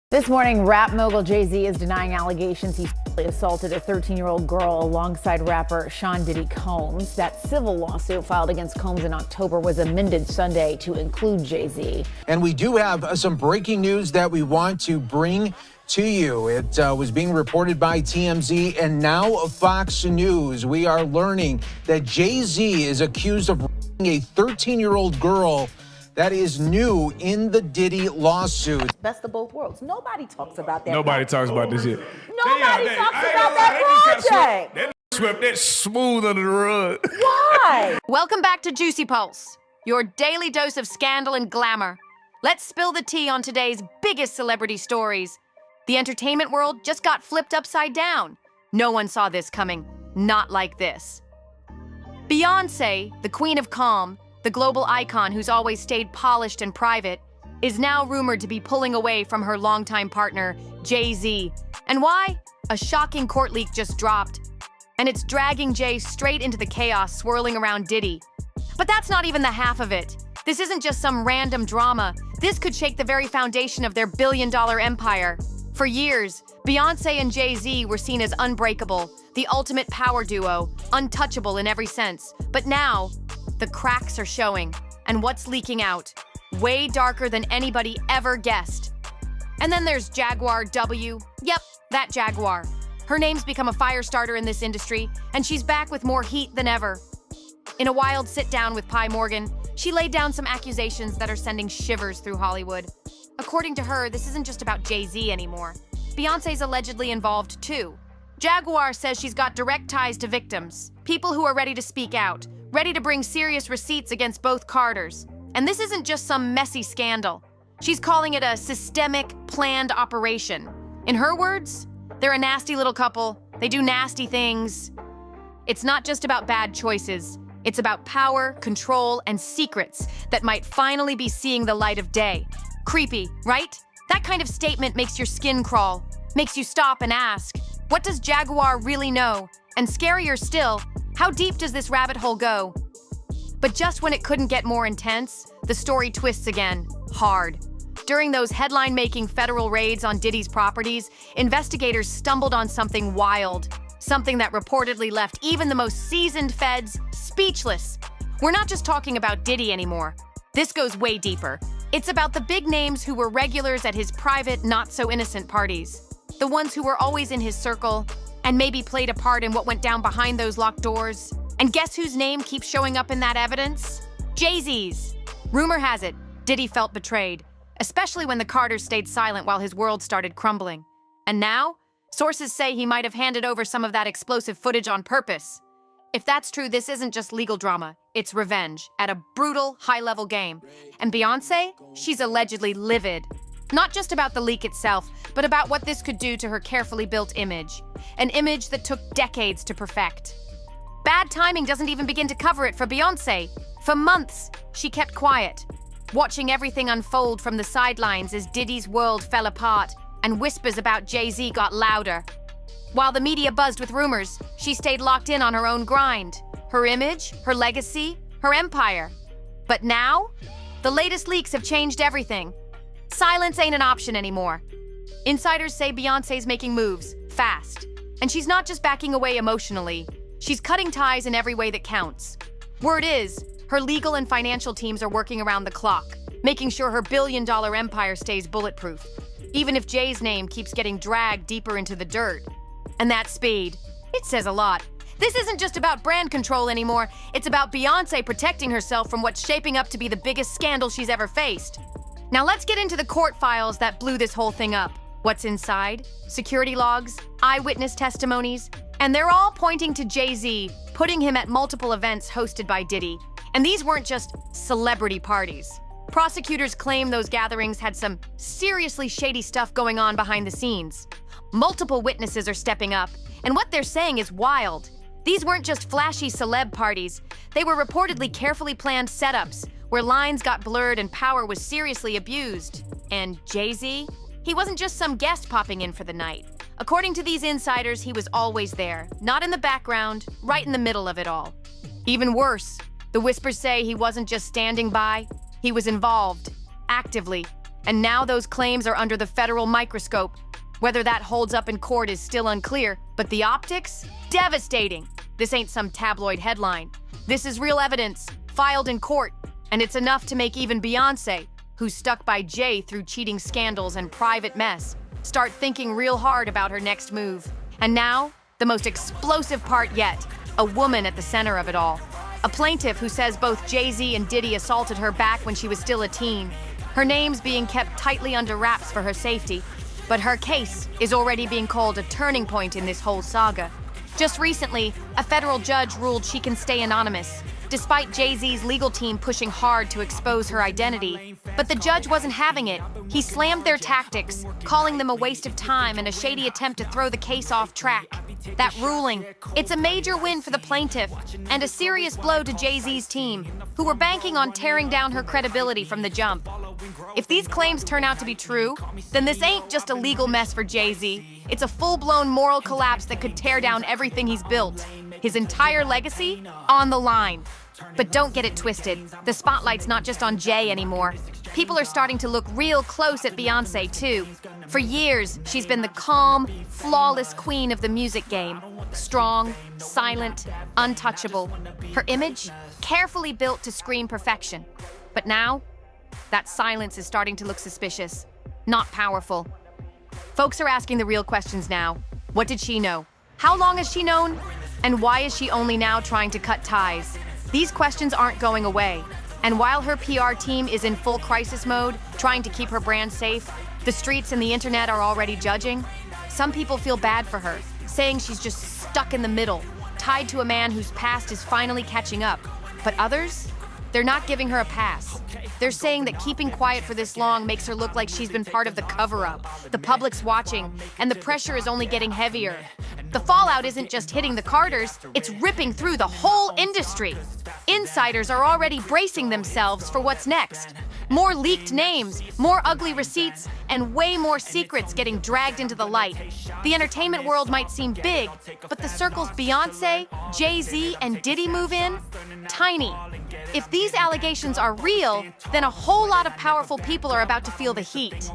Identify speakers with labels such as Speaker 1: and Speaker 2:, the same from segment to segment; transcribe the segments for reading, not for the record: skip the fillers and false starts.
Speaker 1: This morning, rap mogul Jay-Z is denying allegations he assaulted a 13-year-old girl alongside rapper Sean Diddy Combs. That civil lawsuit filed against Combs in October was amended Sunday to include Jay-Z.
Speaker 2: And we do have some breaking news that we want to bring to you. It was being reported by TMZ and now Fox News. We are learning that Jay-Z is accused of raping a 13-year-old girl. That is new in the Diddy lawsuit.
Speaker 3: Best of both worlds. Nobody talks about that.
Speaker 4: Nobody talks about this shit.
Speaker 3: Nobody talks about that project.
Speaker 4: That swept that smooth under the rug.
Speaker 3: Why?
Speaker 5: Welcome back to JuicyPulse, your daily dose of scandal and glamour. Let's spill the tea on today's biggest celebrity stories. The entertainment world just got flipped upside down. No one saw this coming. Not like this. Beyonce, the queen of calm, the global icon who's always stayed polished and private, is now rumored to be pulling away from her longtime partner, Jay-Z. And why? A shocking court leak just dropped, and it's dragging Jay straight into the chaos swirling around Diddy. But that's not even the half of it. This isn't just some random drama. This could shake the very foundation of their billion-dollar empire. For years, Beyonce and Jay-Z were seen as unbreakable, the ultimate power duo, untouchable in every sense. But now, the cracks are showing, and what's leaking out? Way darker than anybody ever guessed. And then there's Jaguar W. Yep, that Jaguar. Her name's become a fire starter in this industry, and she's back with more heat than ever. In a wild sit-down with Pi Morgan, she laid down some accusations that are sending shivers through Hollywood. According to her, this isn't just about Jay-Z anymore. Beyonce's allegedly involved too. Jaguar says she's got direct ties to victims, people who are ready to speak out, ready to bring serious receipts against both Carters. And this isn't just some messy scandal. She's calling it a systemic, planned operation. In her words, they're a nasty little couple. They do nasty things. It's not just about bad choices. It's about power, control, and secrets that might finally be seeing the light of day. Creepy, right? That kind of statement makes your skin crawl, makes you stop and ask, what does Jaguar really know? And scarier still, how deep does this rabbit hole go? But just when it couldn't get more intense, the story twists again, hard. During those headline-making federal raids on Diddy's properties, investigators stumbled on something wild, something that reportedly left even the most seasoned feds speechless. We're not just talking about Diddy anymore. This goes way deeper. It's about the big names who were regulars at his private, not-so-innocent parties. The ones who were always in his circle, and maybe played a part in what went down behind those locked doors. And guess whose name keeps showing up in that evidence? Jay-Z's. Rumor has it, Diddy felt betrayed, especially when the Carters stayed silent while his world started crumbling. And now, sources say he might have handed over some of that explosive footage on purpose. If that's true, this isn't just legal drama, it's revenge at a brutal, high-level game. And Beyonce, she's allegedly livid. Not just about the leak itself, but about what this could do to her carefully built image. An image that took decades to perfect. Bad timing doesn't even begin to cover it for Beyonce. For months, she kept quiet, watching everything unfold from the sidelines as Diddy's world fell apart and whispers about Jay-Z got louder. While the media buzzed with rumors, she stayed locked in on her own grind. Her image, her legacy, her empire. But now, the latest leaks have changed everything. Silence ain't an option anymore. Insiders say Beyonce's making moves, fast. And she's not just backing away emotionally. She's cutting ties in every way that counts. Word is, her legal and financial teams are working around the clock, making sure her billion-dollar empire stays bulletproof, even if Jay's name keeps getting dragged deeper into the dirt. And that speed, it says a lot. This isn't just about brand control anymore. It's about Beyonce protecting herself from what's shaping up to be the biggest scandal she's ever faced. Now let's get into the court files that blew this whole thing up. What's inside? Security logs, eyewitness testimonies, and they're all pointing to Jay-Z, putting him at multiple events hosted by Diddy. And these weren't just celebrity parties. Prosecutors claim those gatherings had some seriously shady stuff going on behind the scenes. Multiple witnesses are stepping up, and what they're saying is wild. These weren't just flashy celeb parties. They were reportedly carefully planned setups where lines got blurred and power was seriously abused. And Jay-Z? He wasn't just some guest popping in for the night. According to these insiders, he was always there, not in the background, right in the middle of it all. Even worse, the whispers say he wasn't just standing by, he was involved, actively, And now those claims are under the federal microscope. Whether that holds up in court is still unclear, but the optics? Devastating. This ain't some tabloid headline. This is real evidence, filed in court, and it's enough to make even Beyonce, who's stuck by Jay through cheating scandals and private mess, start thinking real hard about her next move. And now, the most explosive part yet, a woman at the center of it all. A plaintiff who says both Jay-Z and Diddy assaulted her back when she was still a teen. Her name's being kept tightly under wraps for her safety, but her case is already being called a turning point in this whole saga. Just recently, a federal judge ruled she can stay anonymous, despite Jay-Z's legal team pushing hard to expose her identity. But the judge wasn't having it. He slammed their tactics, calling them a waste of time and a shady attempt to throw the case off track. That ruling, it's a major win for the plaintiff and a serious blow to Jay-Z's team, who were banking on tearing down her credibility from the jump. If these claims turn out to be true, then this ain't just a legal mess for Jay-Z. It's a full-blown moral collapse that could tear down everything he's built. His entire legacy on the line. But don't get it twisted. The spotlight's not just on Jay anymore. People are starting to look real close at Beyonce, too. For years, she's been the calm, flawless queen of the music game. Strong, silent, untouchable. Her image, carefully built to scream perfection. But now, that silence is starting to look suspicious, not powerful. Folks are asking the real questions now. What did she know? How long has she known? And why is she only now trying to cut ties? These questions aren't going away. And while her PR team is in full crisis mode, trying to keep her brand safe, the streets and the internet are already judging. Some people feel bad for her, saying she's just stuck in the middle, tied to a man whose past is finally catching up. But others? They're not giving her a pass. They're saying that keeping quiet for this long makes her look like she's been part of the cover-up. The public's watching, and the pressure is only getting heavier. The fallout isn't just hitting the Carters, it's ripping through the whole industry. Insiders are already bracing themselves for what's next. More leaked names, more ugly receipts, and way more secrets getting dragged into the light. The entertainment world might seem big, but the circles Beyonce, Jay-Z, and Diddy move in? Tiny. If these allegations are real, then a whole lot of powerful people are about to feel the heat.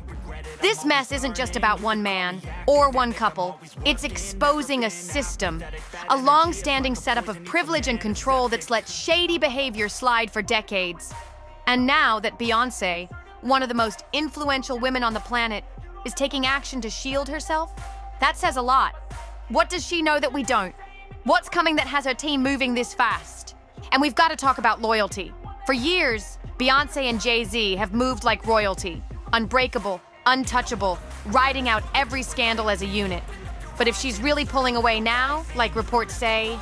Speaker 5: This mess isn't just about one man or one couple. It's exposing a system, a long-standing setup of privilege and control that's let shady behavior slide for decades. And now that Beyonce, one of the most influential women on the planet, is taking action to shield herself, that says a lot. What does she know that we don't? What's coming that has her team moving this fast? And we've got to talk about loyalty. For years, Beyonce and Jay-Z have moved like royalty, unbreakable, untouchable, riding out every scandal as a unit. But if she's really pulling away now, like reports say,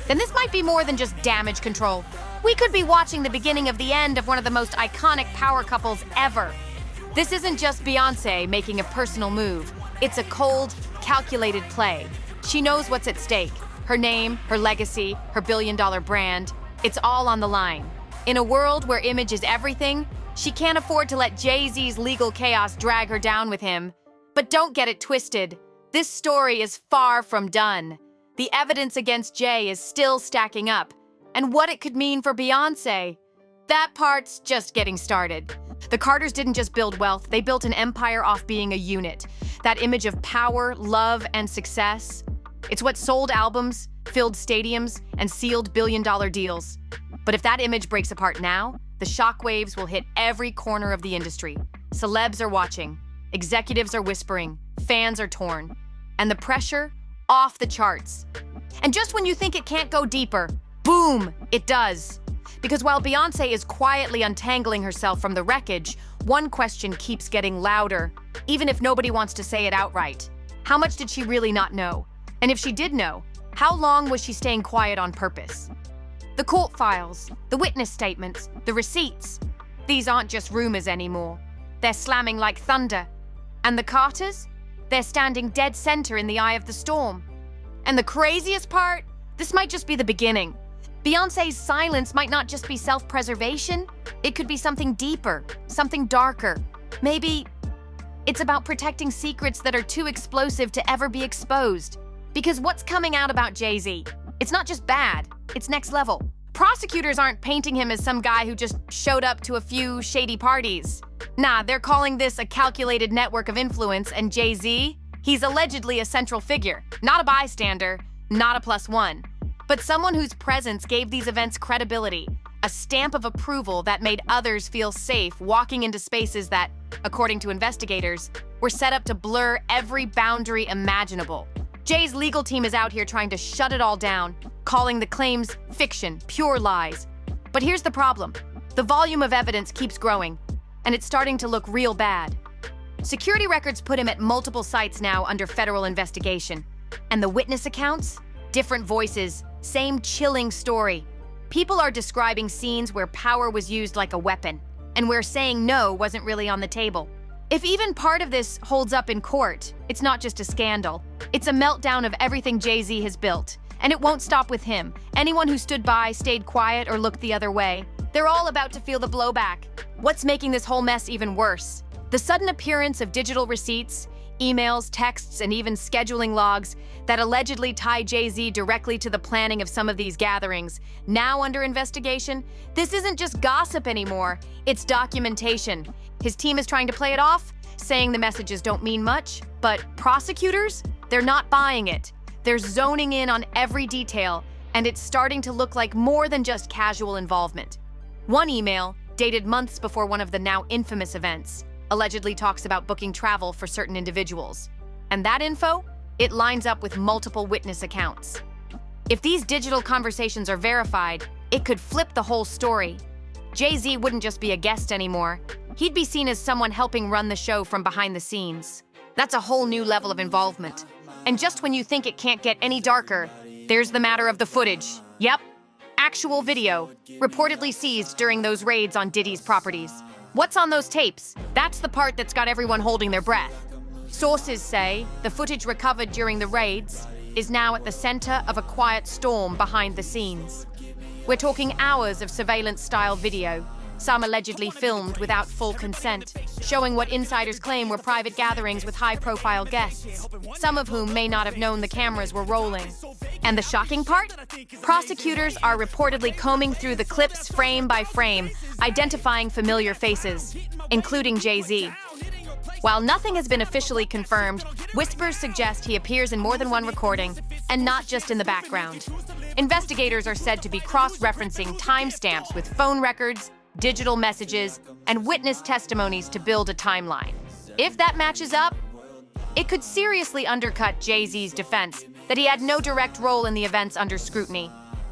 Speaker 5: then this might be more than just damage control. We could be watching the beginning of the end of one of the most iconic power couples ever. This isn't just Beyonce making a personal move. It's a cold, calculated play. She knows what's at stake. Her name, her legacy, her billion-dollar brand. It's all on the line. In a world where image is everything, she can't afford to let Jay-Z's legal chaos drag her down with him. But don't get it twisted. This story is far from done. The evidence against Jay is still stacking up. And what it could mean for Beyonce, that part's just getting started. The Carters didn't just build wealth, they built an empire off being a unit. That image of power, love, and success. It's what sold albums, filled stadiums, and sealed billion-dollar deals. But if that image breaks apart now, the shockwaves will hit every corner of the industry. Celebs are watching, executives are whispering, fans are torn, and the pressure, off the charts. And just when you think it can't go deeper, boom, it does. Because while Beyonce is quietly untangling herself from the wreckage, one question keeps getting louder, even if nobody wants to say it outright. How much did she really not know? And if she did know, how long was she staying quiet on purpose? The court files, the witness statements, the receipts. These aren't just rumors anymore. They're slamming like thunder. And the Carters? They're standing dead center in the eye of the storm. And the craziest part? This might just be the beginning. Beyonce's silence might not just be self-preservation. It could be something deeper, something darker. Maybe it's about protecting secrets that are too explosive to ever be exposed. Because what's coming out about Jay-Z? It's not just bad, it's next level. Prosecutors aren't painting him as some guy who just showed up to a few shady parties. Nah, they're calling this a calculated network of influence, and Jay-Z, he's allegedly a central figure, not a bystander, not a +1, but someone whose presence gave these events credibility, a stamp of approval that made others feel safe walking into spaces that, according to investigators, were set up to blur every boundary imaginable. Jay's legal team is out here trying to shut it all down, calling the claims fiction, pure lies. But here's the problem. The volume of evidence keeps growing, and it's starting to look real bad. Security records put him at multiple sites now under federal investigation. And the witness accounts? Different voices, same chilling story. People are describing scenes where power was used like a weapon, and where saying no wasn't really on the table. If even part of this holds up in court, it's not just a scandal. It's a meltdown of everything Jay-Z has built. And it won't stop with him. Anyone who stood by, stayed quiet, or looked the other way, they're all about to feel the blowback. What's making this whole mess even worse? The sudden appearance of digital receipts, emails, texts, and even scheduling logs that allegedly tie Jay-Z directly to the planning of some of these gatherings, now under investigation. This isn't just gossip anymore, it's documentation. His team is trying to play it off, saying the messages don't mean much, but prosecutors, they're not buying it. They're zoning in on every detail, and it's starting to look like more than just casual involvement. One email, dated months before one of the now infamous events, allegedly talks about booking travel for certain individuals. And that info, it lines up with multiple witness accounts. If these digital conversations are verified, it could flip the whole story. Jay-Z wouldn't just be a guest anymore. He'd be seen as someone helping run the show from behind the scenes. That's a whole new level of involvement. And just when you think it can't get any darker, there's the matter of the footage. Yep, actual video, reportedly seized during those raids on Diddy's properties. What's on those tapes? That's the part that's got everyone holding their breath. Sources say the footage recovered during the raids is now at the center of a quiet storm behind the scenes. We're talking hours of surveillance-style video, some allegedly filmed without full consent, showing what insiders claim were private gatherings with high-profile guests, some of whom may not have known the cameras were rolling. And the shocking part? Prosecutors are reportedly combing through the clips frame by frame, identifying familiar faces, including Jay-Z. While nothing has been officially confirmed, whispers suggest he appears in more than one recording, and not just in the background. Investigators are said to be cross-referencing timestamps with phone records, digital messages, and witness testimonies to build a timeline. If that matches up, it could seriously undercut Jay-Z's defense that he had no direct role in the events under scrutiny.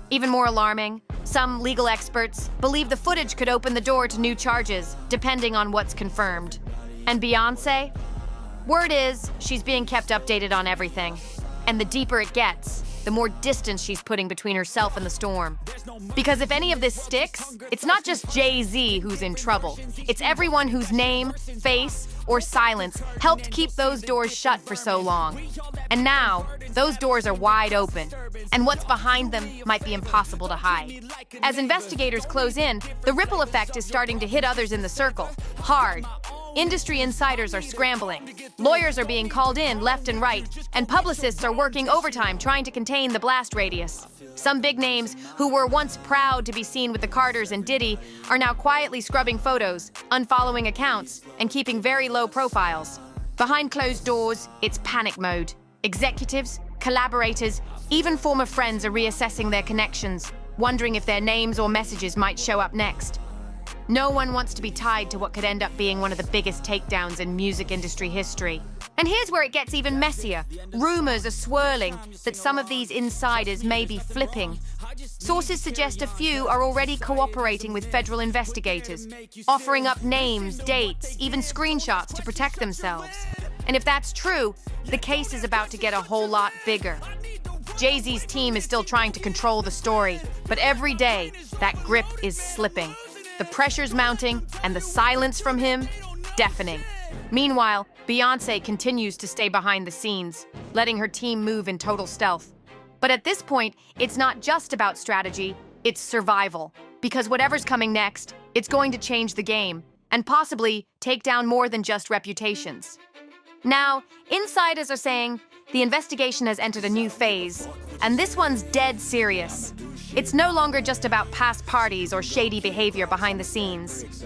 Speaker 5: Even more alarming, some legal experts believe the footage could open the door to new charges, depending on what's confirmed. And Beyonce? Word is, she's being kept updated on everything. And the deeper it gets, the more distance she's putting between herself and the storm. Because if any of this sticks, it's not just Jay-Z who's in trouble. It's everyone whose name, face, or silence helped keep those doors shut for so long. And now, those doors are wide open, and what's behind them might be impossible to hide. As investigators close in, the ripple effect is starting to hit others in the circle, hard. Industry insiders are scrambling. Lawyers are being called in left and right, and publicists are working overtime trying to contain the blast radius. Some big names who were once proud to be seen with the Carters and Diddy are now quietly scrubbing photos, unfollowing accounts, and keeping very low profiles. Behind closed doors, it's panic mode. Executives, collaborators, even former friends are reassessing their connections, wondering if their names or messages might show up next. No one wants to be tied to what could end up being one of the biggest takedowns in music industry history. And here's where it gets even messier. Rumors are swirling that some of these insiders may be flipping. Sources suggest a few are already cooperating with federal investigators, offering up names, dates, even screenshots to protect themselves. And if that's true, the case is about to get a whole lot bigger. Jay-Z's team is still trying to control the story, but every day, that grip is slipping. The pressure's mounting, and the silence from him, deafening. Meanwhile, Beyoncé continues to stay behind the scenes, letting her team move in total stealth. But at this point, it's not just about strategy, it's survival. Because whatever's coming next, it's going to change the game, and possibly take down more than just reputations. Now, insiders are saying the investigation has entered a new phase, and this one's dead serious. It's no longer just about past parties or shady behavior behind the scenes.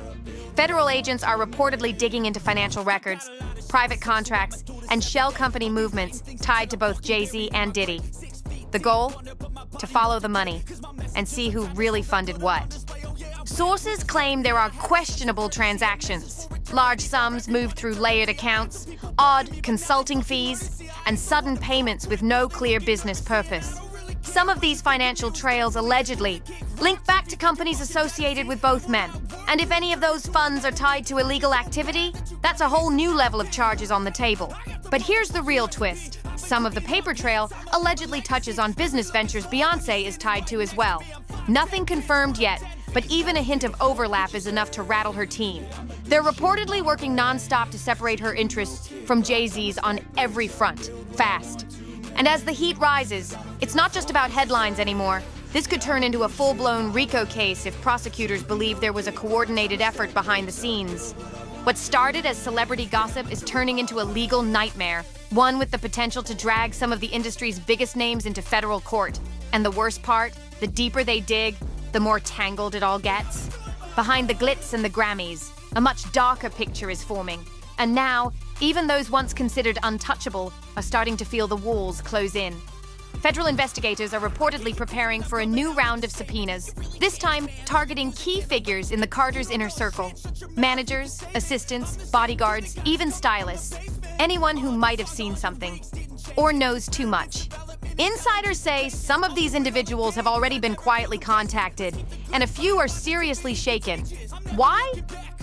Speaker 5: Federal agents are reportedly digging into financial records, private contracts, and shell company movements tied to both Jay-Z and Diddy. The goal? To follow the money and see who really funded what. Sources claim there are questionable transactions. Large sums moved through layered accounts, odd consulting fees, and sudden payments with no clear business purpose. Some of these financial trails allegedly link back to companies associated with both men. And if any of those funds are tied to illegal activity, that's a whole new level of charges on the table. But here's the real twist. Some of the paper trail allegedly touches on business ventures Beyonce is tied to as well. Nothing confirmed yet, but even a hint of overlap is enough to rattle her team. They're reportedly working nonstop to separate her interests from Jay-Z's on every front, fast. And as the heat rises, it's not just about headlines anymore. This could turn into a full-blown RICO case if prosecutors believe there was a coordinated effort behind the scenes. What started as celebrity gossip is turning into a legal nightmare, one with the potential to drag some of the industry's biggest names into federal court. And the worst part, the deeper they dig, the more tangled it all gets. Behind the glitz and the Grammys, a much darker picture is forming. And now, even those once considered untouchable are starting to feel the walls close in. Federal investigators are reportedly preparing for a new round of subpoenas, this time targeting key figures in the Carter's inner circle. Managers, assistants, bodyguards, even stylists. Anyone who might have seen something or knows too much. Insiders say some of these individuals have already been quietly contacted, and a few are seriously shaken. Why?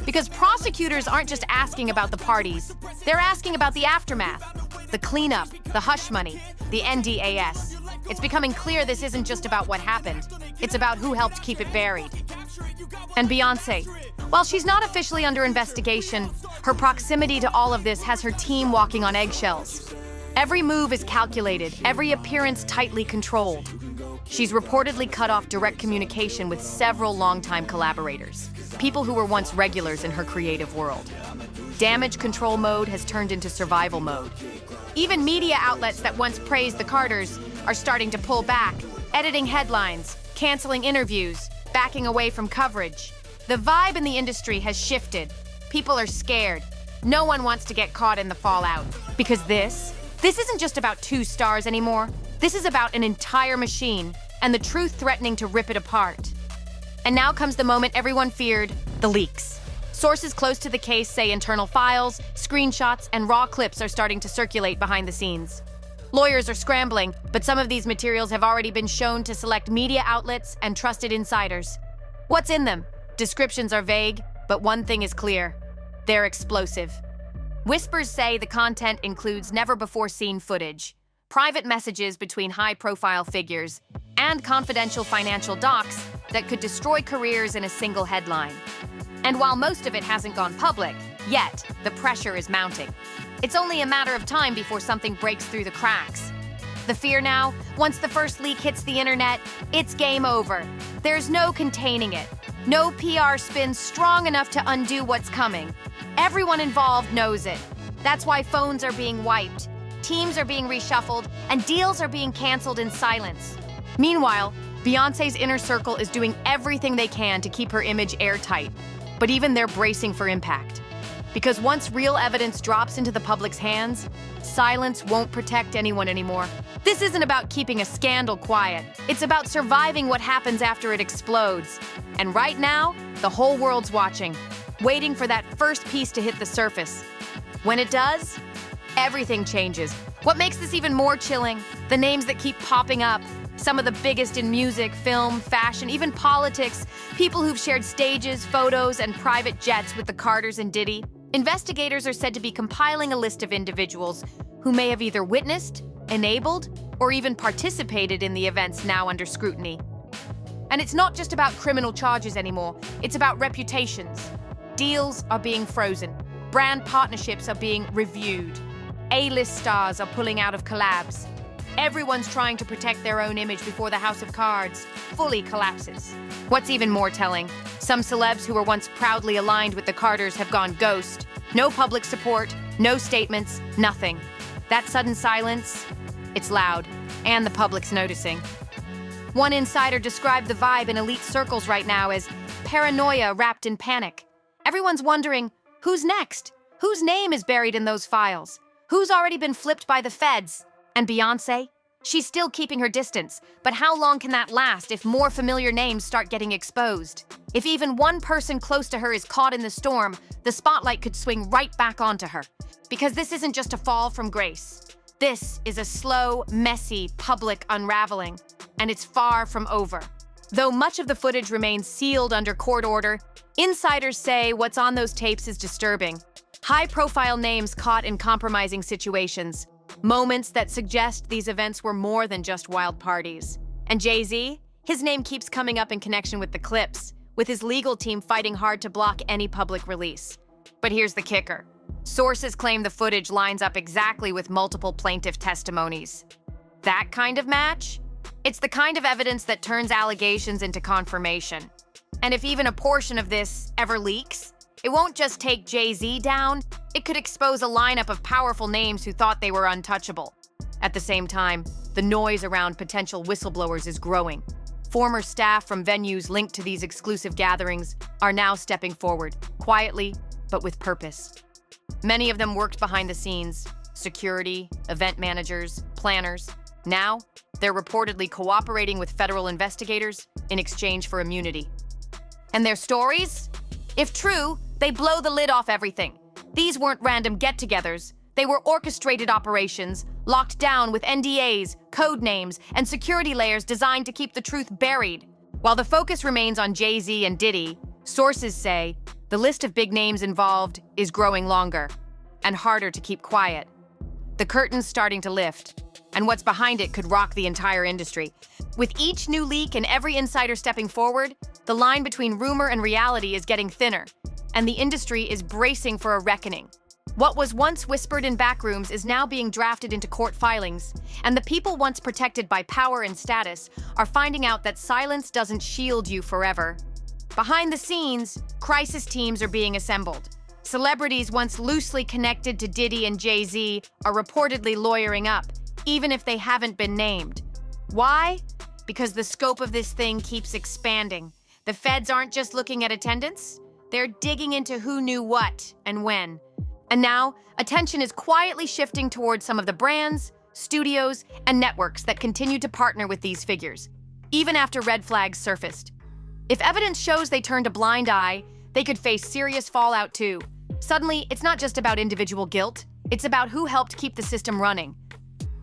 Speaker 5: Because prosecutors aren't just asking about the parties, they're asking about the aftermath, the cleanup, the hush money, the NDAS. It's becoming clear this isn't just about what happened, it's about who helped keep it buried. And Beyonce, while she's not officially under investigation, her proximity to all of this has her team walking on eggshells. Every move is calculated, every appearance tightly controlled. She's reportedly cut off direct communication with several longtime collaborators, people who were once regulars in her creative world. Damage control mode has turned into survival mode. Even media outlets that once praised the Carters are starting to pull back, editing headlines, canceling interviews, backing away from coverage. The vibe in the industry has shifted. People are scared. No one wants to get caught in the fallout. Because this isn't just about two stars anymore. This is about an entire machine, and the truth threatening to rip it apart. And now comes the moment everyone feared, the leaks. Sources close to the case say internal files, screenshots, and raw clips are starting to circulate behind the scenes. Lawyers are scrambling, but some of these materials have already been shown to select media outlets and trusted insiders. What's in them? Descriptions are vague, but one thing is clear. They're explosive. Whispers say the content includes never-before-seen footage, private messages between high-profile figures, and confidential financial docs that could destroy careers in a single headline. And while most of it hasn't gone public, yet, the pressure is mounting. It's only a matter of time before something breaks through the cracks. The fear now, once the first leak hits the internet, it's game over. There's no containing it. No PR spin strong enough to undo what's coming. Everyone involved knows it. That's why phones are being wiped, teams are being reshuffled, and deals are being canceled in silence. Meanwhile, Beyonce's inner circle is doing everything they can to keep her image airtight. But even they're bracing for impact. Because once real evidence drops into the public's hands, silence won't protect anyone anymore. This isn't about keeping a scandal quiet. It's about surviving what happens after it explodes. And right now, the whole world's watching, waiting for that first piece to hit the surface. When it does, everything changes. What makes this even more chilling? The names that keep popping up. Some of the biggest in music, film, fashion, even politics. People who've shared stages, photos, and private jets with the Carters and Diddy. Investigators are said to be compiling a list of individuals who may have either witnessed, enabled, or even participated in the events now under scrutiny. And it's not just about criminal charges anymore, it's about reputations. Deals are being frozen. Brand partnerships are being reviewed. A-list stars are pulling out of collabs. Everyone's trying to protect their own image before the house of cards fully collapses. What's even more telling, some celebs who were once proudly aligned with the Carters have gone ghost. No public support, no statements, nothing. That sudden silence, it's loud, and the public's noticing. One insider described the vibe in elite circles right now as paranoia wrapped in panic. Everyone's wondering, who's next? Whose name is buried in those files? Who's already been flipped by the feds? And Beyoncé? She's still keeping her distance, but how long can that last if more familiar names start getting exposed? If even one person close to her is caught in the storm, the spotlight could swing right back onto her. Because this isn't just a fall from grace. This is a slow, messy, public unraveling, and it's far from over. Though much of the footage remains sealed under court order, insiders say what's on those tapes is disturbing. High-profile names caught in compromising situations, moments that suggest these events were more than just wild parties. And Jay-Z? His name keeps coming up in connection with the clips, with his legal team fighting hard to block any public release. But here's the kicker. Sources claim the footage lines up exactly with multiple plaintiff testimonies. That kind of match? It's the kind of evidence that turns allegations into confirmation. And if even a portion of this ever leaks, it won't just take Jay-Z down, it could expose a lineup of powerful names who thought they were untouchable. At the same time, the noise around potential whistleblowers is growing. Former staff from venues linked to these exclusive gatherings are now stepping forward, quietly, but with purpose. Many of them worked behind the scenes, security, event managers, planners. Now, they're reportedly cooperating with federal investigators in exchange for immunity. And their stories? If true, they blow the lid off everything. These weren't random get-togethers. They were orchestrated operations, locked down with NDAs, code names, and security layers designed to keep the truth buried. While the focus remains on Jay-Z and Diddy, sources say the list of big names involved is growing longer and harder to keep quiet. The curtain's starting to lift, and what's behind it could rock the entire industry. With each new leak and every insider stepping forward, the line between rumor and reality is getting thinner, and the industry is bracing for a reckoning. What was once whispered in backrooms is now being drafted into court filings, and the people once protected by power and status are finding out that silence doesn't shield you forever. Behind the scenes, crisis teams are being assembled. Celebrities once loosely connected to Diddy and Jay-Z are reportedly lawyering up, even if they haven't been named. Why? Because the scope of this thing keeps expanding. The feds aren't just looking at attendance, they're digging into who knew what and when. And now, attention is quietly shifting towards some of the brands, studios, and networks that continue to partner with these figures, even after red flags surfaced. If evidence shows they turned a blind eye, they could face serious fallout too. Suddenly, it's not just about individual guilt, it's about who helped keep the system running.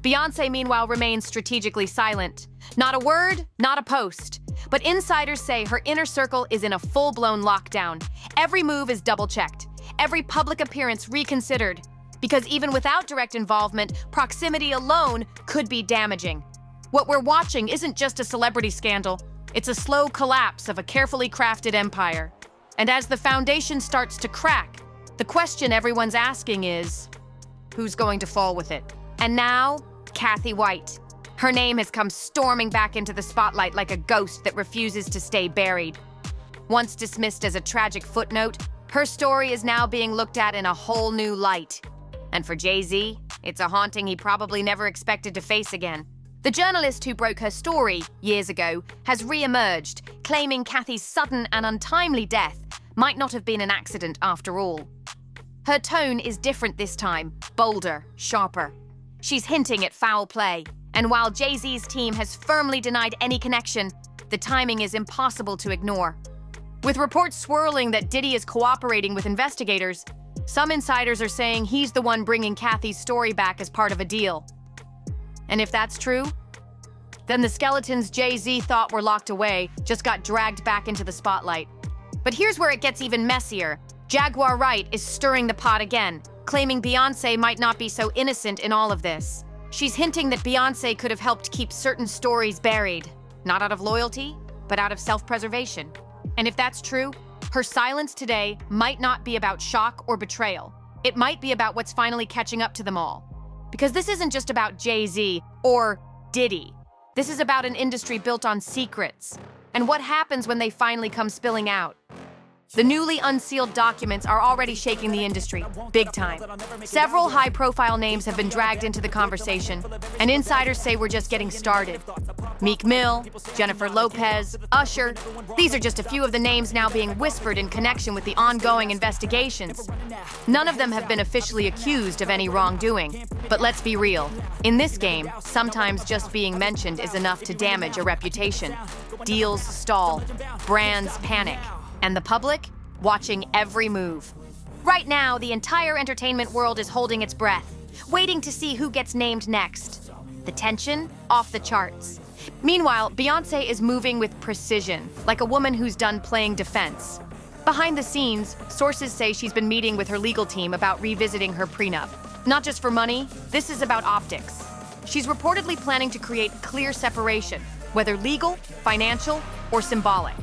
Speaker 5: Beyoncé, meanwhile, remains strategically silent. Not a word, not a post. But insiders say her inner circle is in a full-blown lockdown. Every move is double-checked. Every public appearance reconsidered. Because even without direct involvement, proximity alone could be damaging. What we're watching isn't just a celebrity scandal. It's a slow collapse of a carefully crafted empire. And as the foundation starts to crack, the question everyone's asking is, who's going to fall with it? And now, Kathy White. Her name has come storming back into the spotlight like a ghost that refuses to stay buried. Once dismissed as a tragic footnote, her story is now being looked at in a whole new light. And for Jay-Z, it's a haunting he probably never expected to face again. The journalist who broke her story years ago has re-emerged, claiming Kathy's sudden and untimely death might not have been an accident after all. Her tone is different this time, bolder, sharper. She's hinting at foul play. And while Jay-Z's team has firmly denied any connection, the timing is impossible to ignore. With reports swirling that Diddy is cooperating with investigators, some insiders are saying he's the one bringing Kathy's story back as part of a deal. And if that's true, then the skeletons Jay-Z thought were locked away just got dragged back into the spotlight. But here's where it gets even messier. Jaguar Wright is stirring the pot again, claiming Beyoncé might not be so innocent in all of this. She's hinting that Beyoncé could have helped keep certain stories buried, not out of loyalty, but out of self-preservation. And if that's true, her silence today might not be about shock or betrayal. It might be about what's finally catching up to them all. Because this isn't just about Jay-Z or Diddy. This is about an industry built on secrets, and what happens when they finally come spilling out. The newly unsealed documents are already shaking the industry, big time. Several high-profile names have been dragged into the conversation, and insiders say we're just getting started. Meek Mill, Jennifer Lopez, Usher, these are just a few of the names now being whispered in connection with the ongoing investigations. None of them have been officially accused of any wrongdoing, but let's be real. In this game, sometimes just being mentioned is enough to damage a reputation. Deals stall, brands panic, and the public watching every move. Right now, the entire entertainment world is holding its breath, waiting to see who gets named next. The tension, off the charts. Meanwhile, Beyonce is moving with precision, like a woman who's done playing defense. Behind the scenes, sources say she's been meeting with her legal team about revisiting her prenup. Not just for money, this is about optics. She's reportedly planning to create clear separation, whether legal, financial, or symbolic.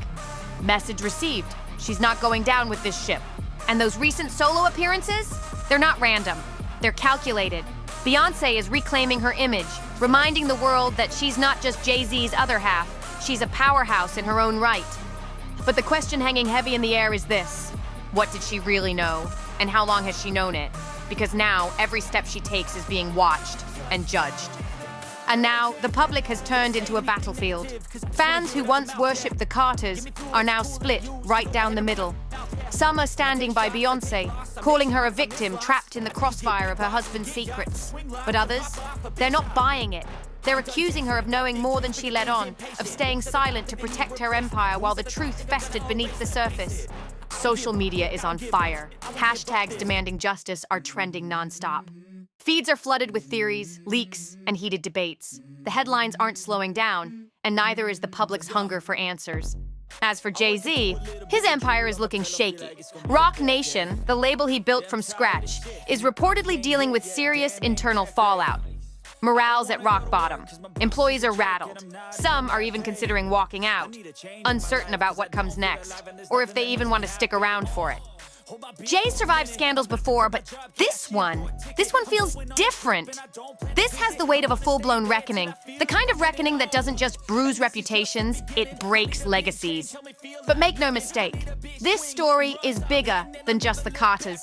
Speaker 5: Message received. She's not going down with this ship. And those recent solo appearances? They're not random. They're calculated. Beyonce is reclaiming her image, reminding the world that she's not just Jay-Z's other half. She's a powerhouse in her own right. But the question hanging heavy in the air is this: what did she really know? And how long has she known it? Because now, every step she takes is being watched and judged. And now, the public has turned into a battlefield. Fans who once worshipped the Carters are now split right down the middle. Some are standing by Beyonce, calling her a victim trapped in the crossfire of her husband's secrets. But others, they're not buying it. They're accusing her of knowing more than she let on, of staying silent to protect her empire while the truth festered beneath the surface. Social media is on fire. Hashtags demanding justice are trending nonstop. Feeds are flooded with theories, leaks, and heated debates. The headlines aren't slowing down, and neither is the public's hunger for answers. As for Jay-Z, his empire is looking shaky. Roc Nation, the label he built from scratch, is reportedly dealing with serious internal fallout. Morale's at rock bottom. Employees are rattled. Some are even considering walking out, uncertain about what comes next, or if they even want to stick around for it. Jay survived scandals before, but this one feels different. This has the weight of a full-blown reckoning, the kind of reckoning that doesn't just bruise reputations, it breaks legacies. But make no mistake, this story is bigger than just the Carters.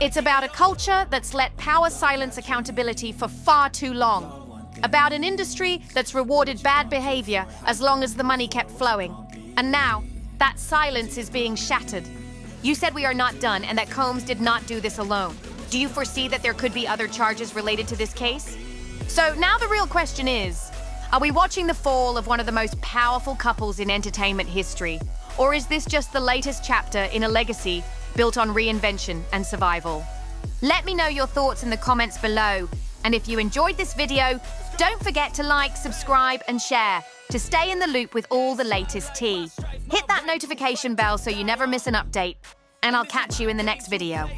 Speaker 5: It's about a culture that's let power silence accountability for far too long. About an industry that's rewarded bad behavior as long as the money kept flowing. And now, that silence is being shattered. You said we are not done and that Combs did not do this alone. Do you foresee that there could be other charges related to this case? So now the real question is, are we watching the fall of one of the most powerful couples in entertainment history? Or is this just the latest chapter in a legacy built on reinvention and survival? Let me know your thoughts in the comments below. And if you enjoyed this video, don't forget to like, subscribe, and share to stay in the loop with all the latest tea. Hit that notification bell so you never miss an update, and I'll catch you in the next video.